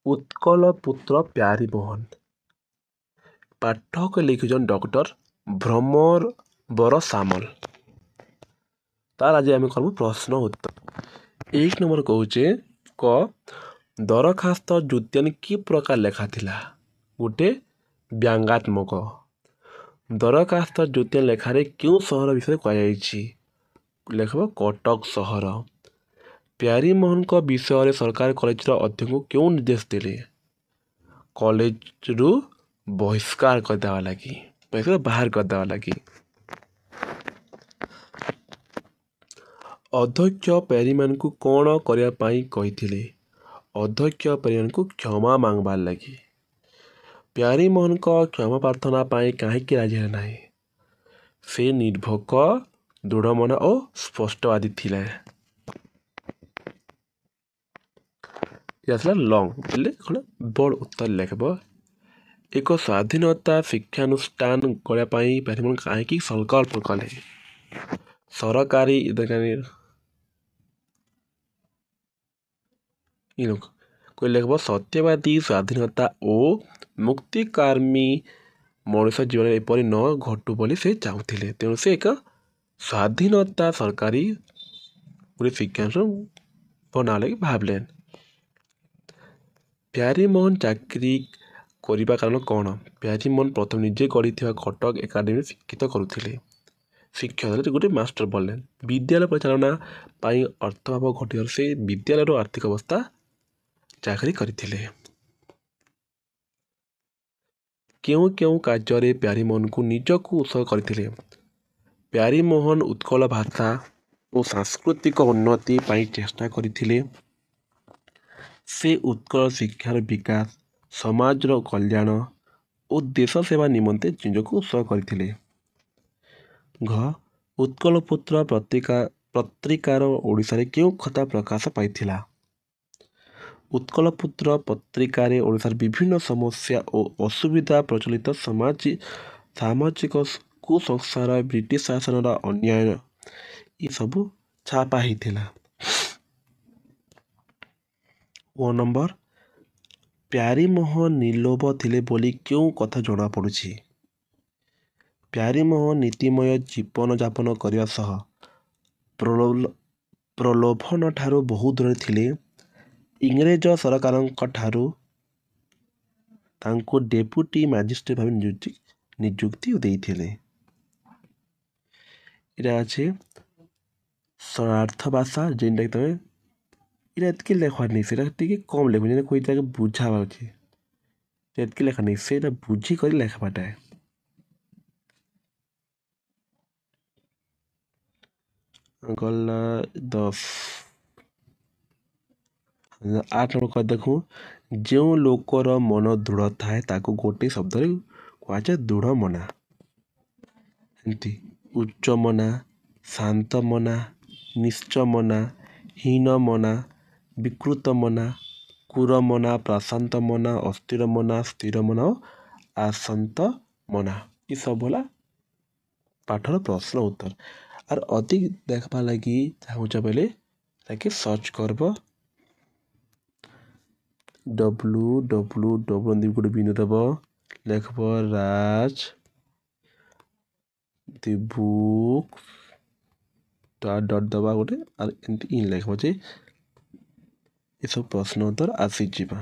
ଉତ୍କଳ ପୁତ୍ର ପ୍ୟାରୀମୋହନ। ପାଠକ ଲେଖିଛନ୍ ଡକ୍ଟର ଭ୍ରମର ବର ସାମଲ। ତାର ଆଜି ଆମେ କରିବୁ ପ୍ରଶ୍ନ ଉତ୍ତର। 1 ନମ୍ବର କହୁଛେ କ ଦରଖାସ୍ତ ଜୁତିଆନି କି ପ୍ରକାର ଲେଖା ଥିଲା? ଗୋଟେ ବ୍ୟଙ୍ଗାତ୍ମକ। ଦରଖାସ୍ତ ଜୁତିଆନି ଲେଖାରେ କେଉଁ ସହର ବିଷୟରେ କୁହାଯାଇଛି? ଲେଖିବ କଟକ ସହର। ପ୍ୟାରୀମୋହନଙ୍କ ବିଷୟରେ ସରକାର କଲେଜର ଅଧ୍ୟକ୍ଷଙ୍କୁ କେଉଁ ନିର୍ଦ୍ଦେଶ ଦେଲେ? କଲେଜରୁ ବହିଷ୍କାର କରିଦେବା ଲାଗି, ବାହାର କରିଦେବା ଲାଗି। ଅଧ୍ୟକ୍ଷ ପ୍ୟାରୀମୋହନଙ୍କୁ କ'ଣ କରିବା ପାଇଁ କହିଥିଲେ? ଅଧ୍ୟକ୍ଷ ପ୍ୟାରୀମୋହନଙ୍କୁ କ୍ଷମା ମାଗିବାର ଲାଗି। ପ୍ୟାରୀମୋହନଙ୍କ କ୍ଷମା ପ୍ରାର୍ଥନା ପାଇଁ କାହିଁକି ରାଜି ହେଲେ ନାହିଁ? ସେ ନିର୍ଭୋକ, ଦୃଢ଼ମନା ଓ ସ୍ପଷ୍ଟବାଦୀ ଥିଲେ। ଆସିଲା ଲଙ୍ଗ ବୋଲେ ବଡ଼ ଉତ୍ତର ଲେଖିବ। ଏକ ସ୍ୱାଧୀନତା ଶିକ୍ଷାନୁଷ୍ଠାନ କରିବା ପାଇଁ ପ୍ୟାରୀମୋହନ କାହିଁକି ସଂକଳ୍ପ କଲେ? ସରକାରୀ ଲେଖିବ ସତ୍ୟବାଦୀ, ସ୍ୱାଧୀନତା ଓ ମୁକ୍ତିକାମୀ ମଣିଷ ଜୀବନରେ ଏପରି ନ ଘଟୁ ବୋଲି ସେ ଚାହୁଁଥିଲେ। ତେଣୁ ସେ ଏକ ସ୍ୱାଧୀନତା ସରକାରୀ ଗୋଟେ ଶିକ୍ଷାନୁଷ୍ଠାନ ବନା ଲାଗି ଭାବିଲେ। ପ୍ୟାରୀମୋହନ ଚାକିରି କରିବା କାରଣ କ'ଣ? ପ୍ୟାରୀମୋହନ ପ୍ରଥମେ ନିଜେ ଗଢ଼ିଥିବା କଟକ ଏକାଡେମୀରେ ଶିକ୍ଷିତ କରୁଥିଲେ। ଶିକ୍ଷକ ଗୋଟେ ମାଷ୍ଟର ବନିଲେ। ବିଦ୍ୟାଳୟ ପରିଚାଳନା ପାଇଁ ଅର୍ଥାଭାବ ଘଟିବାରୁ ସେ ବିଦ୍ୟାଳୟର ଆର୍ଥିକ ଅବସ୍ଥା ଚାକିରି କରିଥିଲେ। କେଉଁ କେଉଁ କାର୍ଯ୍ୟରେ ପ୍ୟାରୀମୋହନଙ୍କୁ ନିଜକୁ ଉତ୍ସର୍ଗ କରିଥିଲେ? ପ୍ୟାରୀମୋହନ ଉତ୍କଳ ଭାଷା ଓ ସାଂସ୍କୃତିକ ଉନ୍ନତି ପାଇଁ ଚେଷ୍ଟା କରିଥିଲେ। ସେ ଉତ୍କଳ ଶିକ୍ଷାର ବିକାଶ, ସମାଜର କଲ୍ୟାଣ ଓ ଦେଶ ସେବା ନିମନ୍ତେ ନିଜକୁ ଉତ୍ସର୍ଗ କରିଥିଲେ। ଘ ଉତ୍କଳପୁତ୍ର ପତ୍ରିକାର ଓଡ଼ିଶାରେ କେଉଁ କଥା ପ୍ରକାଶ ପାଇଥିଲା? ଉତ୍କଳପୁତ୍ର ପତ୍ରିକାରେ ଓଡ଼ିଶାର ବିଭିନ୍ନ ସମସ୍ୟା ଓ ଅସୁବିଧା, ପ୍ରଚଳିତ ସାମାଜିକ କୁସଂସ୍କାର, ବ୍ରିଟିଶ ଶାସନର ଅନ୍ୟାୟ ଏସବୁ ଛାପା ହେଇଥିଲା। 1 ନମ୍ବର ପ୍ୟାରୀମୋହନ ନିର୍ଲୋଭ ଥିଲେ ବୋଲି କେଉଁ କଥା ଜଣାପଡ଼ୁଛି? ପ୍ୟାରୀମୋହନ ନୀତିମୟ ଜୀବନଯାପନ କରିବା ସହ ପ୍ରଲୋଭନଠାରୁ ବହୁ ଦୂରରେ ଥିଲେ। ଇଂରେଜ ସରକାରଙ୍କଠାରୁ ତାଙ୍କୁ ଡେପୁଟି ମାଜିଷ୍ଟ୍ରେଟ ଭାବେ ନିଯୁକ୍ତି ଦେଇଥିଲେ। ଏଇଟା ଅଛି ଶରଣାର୍ଥ ଭାଷା, ଯେନ୍ଟାକି ତମେ ଏଇଟା ଏତିକି ଲେଖବାର ନାହିଁ, ସେଇଟା ଟିକେ କମ୍ ଲେଖୁଛି, ଯେମିତି କୋଇ ଜାଗା ବୁଝାବା ଅଛି। ଏତିକି ଲେଖା ନାହିଁ, ସେଇଟା ବୁଝିକରି ଲେଖବାଟା। ଗଲା 10। 8 ନମ୍ବର ଦେଖୁ ଯେଉଁ ଲୋକର ମନ ଦୃଢ଼ ଥାଏ ତାକୁ ଗୋଟିଏ ଶବ୍ଦରେ କୁହାଯାଏ ଦୃଢ଼ ମନା। ଏମିତି ଉଚ୍ଚ ମନା, ଶାନ୍ତ ମନା, ନିଶ୍ଚ ମନା, ହୀନ ମନା, ବିକୃତ ମନା, କ୍ରୂର ମନା, ପ୍ରଶାନ୍ତ ମନା, ଅସ୍ଥିର ମନା, ସ୍ଥିର ମନା ଓ ଆସନ୍ତ ମନା। ଏସବୁ ହେଲା ପାଠର ପ୍ରଶ୍ନ ଉତ୍ତର। ଆର୍ ଅଧିକ ଦେଖବା ଲାଗି ଚାହୁଁଛ ବୋଲେ ତାକେ ସର୍ଚ୍ଚ କରବ www ଗୋଟେ ବିନ୍ଦୁ ଦେବ, ଲେଖବ ରାଜ ଦି ବୁକ୍ ଡଟ୍ ଦେବା ଗୋଟେ, ଆର୍ ଏମିତି ଲେଖବ ଯେ ଏସବୁ ପ୍ରଶ୍ନ ଉତ୍ତର ଆସିଯିବା।